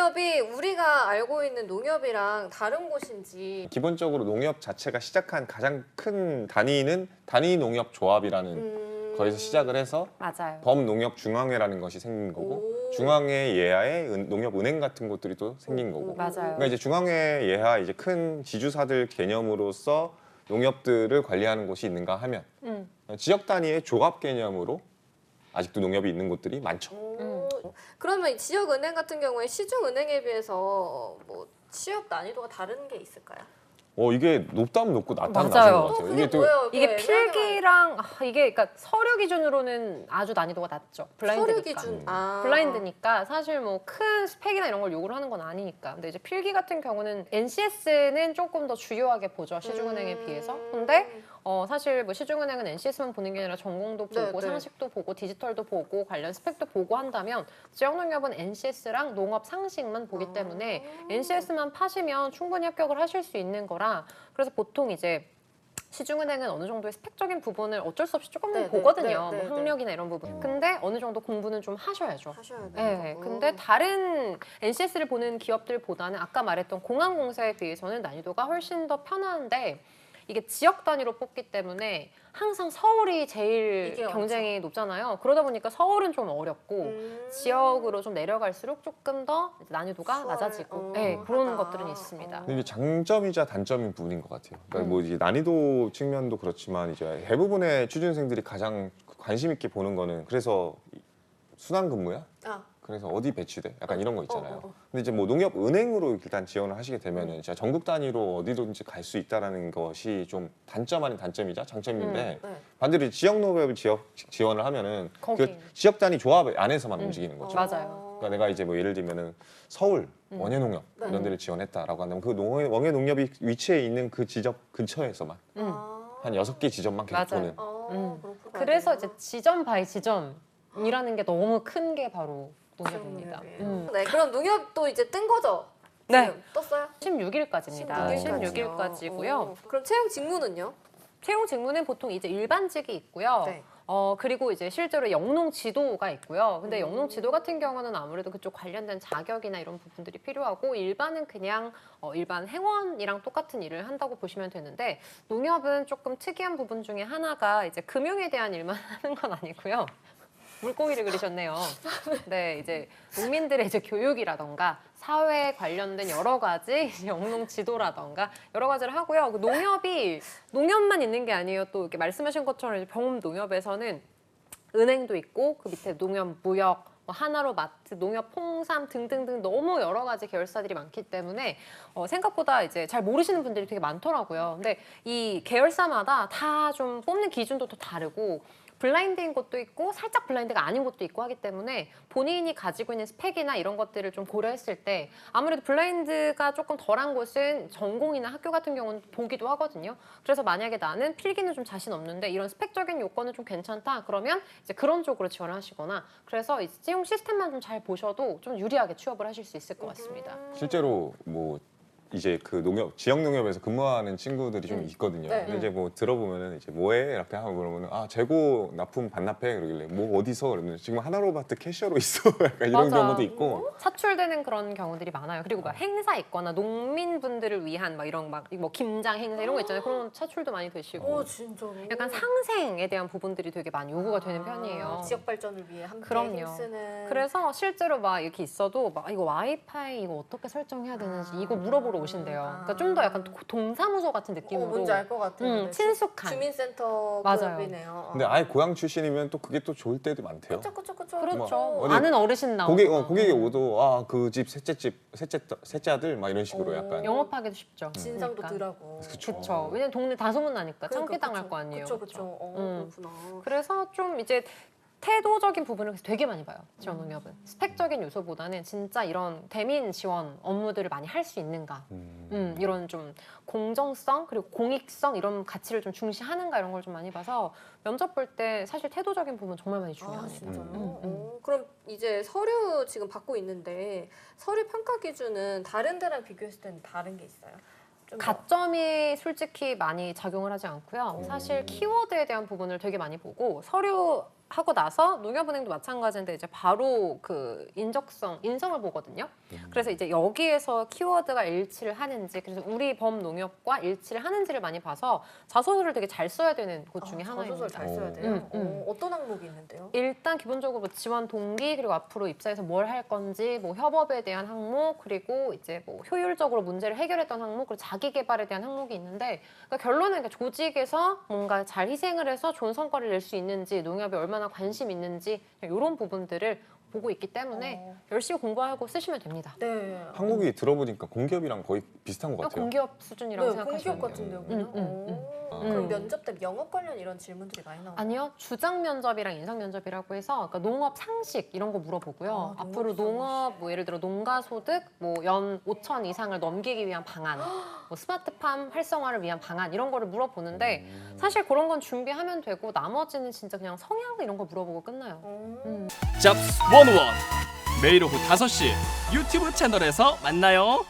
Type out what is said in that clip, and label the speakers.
Speaker 1: 농협이 우리가 알고 있는 농협이랑 다른 곳인지.
Speaker 2: 기본적으로 농협 자체가 시작한 가장 큰 단위는 단위농협조합이라는 거기서 시작을 해서
Speaker 3: 맞아요.
Speaker 2: 범농협중앙회라는 것이 생긴 거고 중앙회 예하에 농협은행 같은 곳들이 또 생긴 거고
Speaker 3: 맞아요.
Speaker 2: 그러니까 이제 중앙회 예하 이제 큰 지주사들 개념으로서 농협들을 관리하는 곳이 있는가 하면 지역 단위의 조합 개념으로 아직도 농협이 있는 곳들이 많죠.
Speaker 1: 그러면 지역은행 같은 경우에 시중은행에 비해서 뭐 취업 난이도가 다른 게 있을까요?
Speaker 2: 이게 높다면 높고 낮다면
Speaker 3: 맞아요.
Speaker 2: 낮은 것
Speaker 1: 또
Speaker 2: 같아요.
Speaker 1: 그게
Speaker 2: 또
Speaker 1: 뭐예요?
Speaker 3: 이게 필기랑 이게 그러니까 서류 기준으로는 아주 난이도가 낮죠. 블라인드니까.
Speaker 1: 서류 기준.
Speaker 3: 블라인드니까 사실 뭐 큰 스펙이나 이런 걸 요구를 하는 건 아니니까. 근데 이제 필기 같은 경우는 NCS는 조금 더 주요하게 보죠. 시중은행에 비해서. 근데 사실 뭐 시중은행은 NCS만 보는 게 아니라 전공도 보고
Speaker 1: 네.
Speaker 3: 상식도 보고 디지털도 보고 관련 스펙도 보고 한다면 지역농협은 NCS랑 농업 상식만 보기 때문에 NCS만 파시면 충분히 합격을 하실 수 있는 거라 그래서 보통 이제 시중은행은 어느 정도의 스펙적인 부분을 어쩔 수 없이 조금은 보거든요. 뭐 학력이나 이런 부분. 근데 어느 정도 공부는 좀 하셔야죠.
Speaker 1: 하셔야 돼요.
Speaker 3: 네. 근데 다른 NCS를 보는 기업들보다는 아까 말했던 공항공사에 비해서는 난이도가 훨씬 더 편한데 이게 지역 단위로 뽑기 때문에 항상 서울이 제일 경쟁이 높잖아요. 그러다 보니까 서울은 좀 어렵고 지역으로 좀 내려갈수록 조금 더 난이도가 낮아지고 그런 것들은 있습니다.
Speaker 2: 근데 이게 장점이자 단점인 부분인 것 같아요. 그러니까 뭐 이제 난이도 측면도 그렇지만 이제 대부분의 취준생들이 가장 관심 있게 보는 거는 그래서 순환 근무야? 그래서 어디 배치돼? 약간 이런 거 있잖아요. 근데 이제 뭐 농협은행으로 일단 지원을 하시게 되면은 진짜 전국 단위로 어디든지 갈 수 있다라는 것이 좀 단점 아닌 단점이자 장점인데 반대로 지역 농협을 지원을 하면은 그 지역 단위 조합 안에서만 움직이는 거죠.
Speaker 3: 맞아요.
Speaker 2: 그러니까 내가 이제 뭐 예를 들면은 서울 원예농협 이런 데를 지원했다라고 한다면 그 원예농협이 위치해 있는 그 지점 근처에서만 한 6개 지점만 계속 보는.
Speaker 3: 그래서 이제 지점 바이 지점이라는 게 너무 큰 게 바로 농협입니다.
Speaker 1: 네, 그럼 농협도 이제 뜬 거죠?
Speaker 3: 네.
Speaker 1: 떴어요?
Speaker 3: 16일까지입니다. 16일까지고요.
Speaker 1: 그럼 채용 직무는요?
Speaker 3: 채용 직무는 보통 이제 일반직이 있고요. 그리고 이제 실제로 영농 지도가 있고요. 근데 영농 지도 같은 경우는 아무래도 그쪽 관련된 자격이나 이런 부분들이 필요하고 일반은 그냥 일반 행원이랑 똑같은 일을 한다고 보시면 되는데 농협은 조금 특이한 부분 중에 하나가 이제 금융에 대한 일만 하는 건 아니고요. 물고기를 그리셨네요. 네, 이제 농민들의 이제 교육이라던가 사회 관련된 여러 가지 영농 지도라던가 여러 가지를 하고요. 그 농협만 있는 게 아니에요. 또 이렇게 말씀하신 것처럼 병음 농협에서는 은행도 있고 그 밑에 농협 무역, 뭐 하나로 마트, 농협 홍삼 등등등 너무 여러 가지 계열사들이 많기 때문에 생각보다 이제 잘 모르시는 분들이 되게 많더라고요. 근데 이 계열사마다 다 좀 뽑는 기준도 또 다르고 블라인드인 것도 있고 살짝 블라인드가 아닌 것도 있고 하기 때문에 본인이 가지고 있는 스펙이나 이런 것들을 좀 고려했을 때 아무래도 블라인드가 조금 덜한 곳은 전공이나 학교 같은 경우는 보기도 하거든요. 그래서 만약에 나는 필기는 좀 자신 없는데 이런 스펙적인 요건은 좀 괜찮다 그러면 이제 그런 쪽으로 지원을 하시거나 그래서 이 채용 시스템만 좀 잘 보셔도 좀 유리하게 취업을 하실 수 있을 것 같습니다.
Speaker 2: 실제로 뭐 이제 그 농협 지역 농협에서 근무하는 친구들이 좀 있거든요. 근데 이제 뭐 들어보면은 이제 뭐해 이렇게 하고 그러면은 재고 납품 반납해 그러길래 뭐 어디서 그러면 지금 하나로마트 캐셔로 있어 약간 이런 경우도 있고
Speaker 3: 차출되는 그런 경우들이 많아요. 그리고 막 행사 있거나 농민분들을 위한 막 이런 막 뭐 김장 행사 이런 거 있잖아요. 그런 차출도 많이 되시고
Speaker 1: 진짜로?
Speaker 3: 약간 상생에 대한 부분들이 되게 많이 요구가 되는 편이에요.
Speaker 1: 지역 발전을 위해 함께
Speaker 3: 그럼요.
Speaker 1: 힘쓰는.
Speaker 3: 그래서 실제로 막 이렇게 있어도 막 이거 와이파이 이거 어떻게 설정해야 되는지 이거 물어보러 오신대요. 그러니까 좀 더 약간 동사무소 같은 느낌으로
Speaker 1: 뭔지 알 것 같아요.
Speaker 3: 친숙한.
Speaker 1: 주민센터
Speaker 3: 맞아요.
Speaker 1: 급이네요.
Speaker 2: 근데 아예 고향 출신이면 또 그게 또 좋을 때도 많대요.
Speaker 3: 그렇죠.
Speaker 2: 어디
Speaker 3: 아는 어르신 나오고
Speaker 2: 고객이 오도 그 집 셋째 아들 막 이런 식으로 약간
Speaker 3: 영업하기도 쉽죠.
Speaker 1: 진상도
Speaker 3: 그러니까.
Speaker 1: 덜하고.
Speaker 3: 그렇죠. 왜냐면 동네 다 소문나니까
Speaker 1: 그러니까,
Speaker 3: 창피당할 거 아니에요.
Speaker 1: 그렇죠. 그렇구나.
Speaker 3: 그래서 좀 이제 태도적인 부분을 되게 많이 봐요. 지역 농협은 스펙적인 요소보다는 진짜 이런 대민 지원 업무들을 많이 할 수 있는가, 이런 좀 공정성 그리고 공익성 이런 가치를 좀 중시하는가 이런 걸 좀 많이 봐서 면접 볼 때 사실 태도적인 부분 정말 많이 중요합니다.
Speaker 1: 진짜요? 그럼 이제 서류 지금 받고 있는데 서류 평가 기준은 다른 데랑 비교했을 때는 다른 게 있어요?
Speaker 3: 가점이 솔직히 많이 작용을 하지 않고요. 사실 키워드에 대한 부분을 되게 많이 보고 서류 하고 나서 농협은행도 마찬가지인데 이제 바로 그 인성을 보거든요. 그래서 이제 여기에서 키워드가 일치를 하는지, 그래서 우리 범농협과 일치를 하는지를 많이 봐서 자소서를 되게 잘 써야 되는 곳 중에 하나입니다.
Speaker 1: 자소서를 잘 써야 돼요? 어떤 항목이 있는데요?
Speaker 3: 일단 기본적으로 뭐 지원 동기, 그리고 앞으로 입사해서 뭘 할 건지, 뭐 협업에 대한 항목, 그리고 이제 뭐 효율적으로 문제를 해결했던 항목, 그리고 자기 개발에 대한 항목이 있는데, 그러니까 결론은 그러니까 조직에서 뭔가 잘 희생을 해서 좋은 성과를 낼 수 있는지, 농협에 얼마나 관심 있는지 이런 부분들을 보고 있기 때문에 열심히 공부하고 쓰시면 됩니다.
Speaker 1: 네.
Speaker 2: 한국이 들어보니까 공기업이랑 거의 비슷한 것 같아요.
Speaker 3: 공기업 수준이라고
Speaker 1: 네,
Speaker 3: 생각하시면
Speaker 1: 공기업
Speaker 3: 돼요.
Speaker 1: 같은데요. 그럼
Speaker 3: 음.
Speaker 1: 면접 때 영업 관련 이런 질문들이 많이 나와요?
Speaker 3: 아니요, 주장 면접이랑 인상 면접이라고 해서 그러니까 농업 상식 이런 거 물어보고요. 앞으로 농업, 뭐 예를 들어 농가 소득, 뭐 연 5천 이상을 넘기기 위한 방안, 뭐 스마트팜 활성화를 위한 방안 이런 거를 물어보는데 사실 그런 건 준비하면 되고 나머지는 진짜 그냥 성향 이런 거 물어보고 끝나요.
Speaker 4: 잡스 101 매일 오후 5시 유튜브 채널에서 만나요.